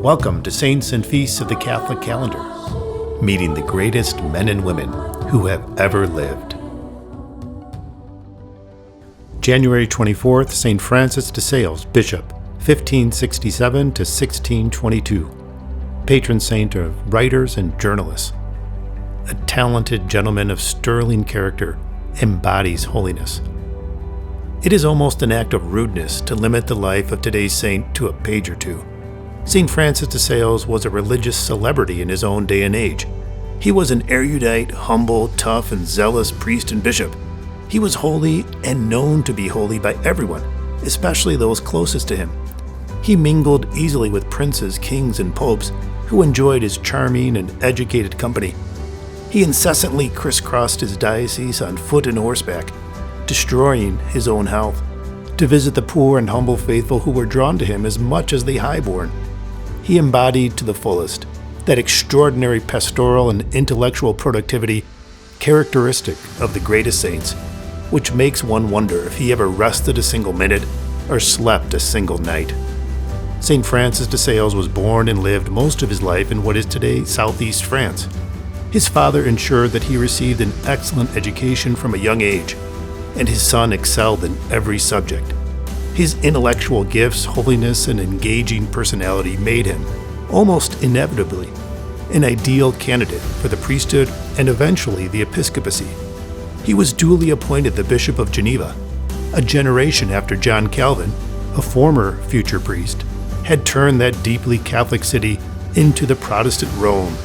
Welcome to Saints and Feasts of the Catholic Calendar, meeting the greatest men and women who have ever lived. January 24th, St. Francis de Sales, Bishop, 1567 to 1622, patron saint of writers and journalists. A talented gentleman of sterling character, embodies holiness. It is almost an act of rudeness to limit the life of today's saint to a page or two. St. Francis de Sales was a religious celebrity in his own day and age. He was an erudite, humble, tough, and zealous priest and bishop. He was holy and known to be holy by everyone, especially those closest to him. He mingled easily with princes, kings, and popes who enjoyed his charming and educated company. He incessantly crisscrossed his diocese on foot and horseback, destroying his own health, to visit the poor and humble faithful who were drawn to him as much as the highborn. He embodied to the fullest that extraordinary pastoral and intellectual productivity characteristic of the greatest saints, which makes one wonder if he ever rested a single minute or slept a single night. St. Francis de Sales was born and lived most of his life in what is today southeast France. His father ensured that he received an excellent education from a young age, and his son excelled in every subject. His intellectual gifts, holiness, and engaging personality made him, almost inevitably, an ideal candidate for the priesthood and eventually the episcopacy. He was duly appointed the Bishop of Geneva, a generation after John Calvin, a former future priest, had turned that deeply Catholic city into the Protestant Rome.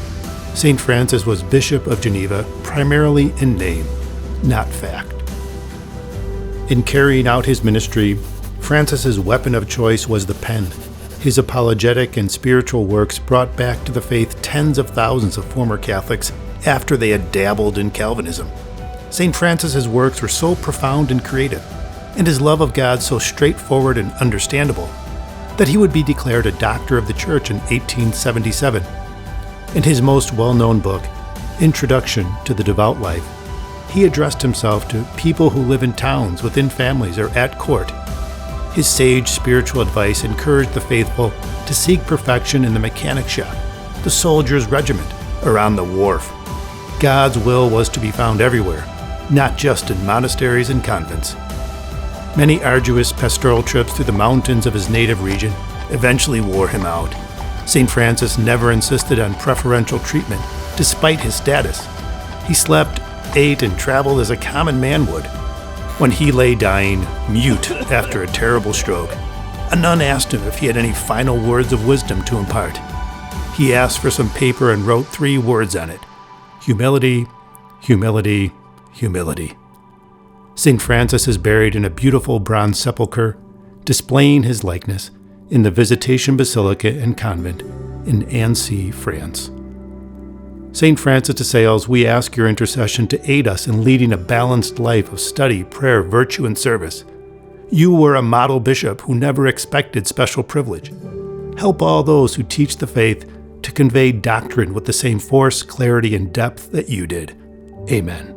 St. Francis was Bishop of Geneva primarily in name, not fact. In carrying out his ministry, Francis's weapon of choice was the pen. His apologetic and spiritual works brought back to the faith tens of thousands of former Catholics after they had dabbled in Calvinism. St. Francis's works were so profound and creative, and his love of God so straightforward and understandable, that he would be declared a doctor of the Church in 1877. In his most well-known book, Introduction to the Devout Life, he addressed himself to people who live in towns, within families, or at court. His sage spiritual advice encouraged the faithful to seek perfection in the mechanic shop, the soldier's regiment, or on the wharf. God's will was to be found everywhere, not just in monasteries and convents. Many arduous pastoral trips through the mountains of his native region eventually wore him out. St. Francis never insisted on preferential treatment, despite his status. He slept, ate, and traveled as a common man would. When he lay dying, mute after a terrible stroke, a nun asked him if he had any final words of wisdom to impart. He asked for some paper and wrote 3 words on it: humility, humility, humility. St. Francis is buried in a beautiful bronze sepulchre, displaying his likeness in the Visitation Basilica and Convent in Annecy, France. St. Francis de Sales, we ask your intercession to aid us in leading a balanced life of study, prayer, virtue, and service. You were a model bishop who never expected special privilege. Help all those who teach the faith to convey doctrine with the same force, clarity, and depth that you did. Amen.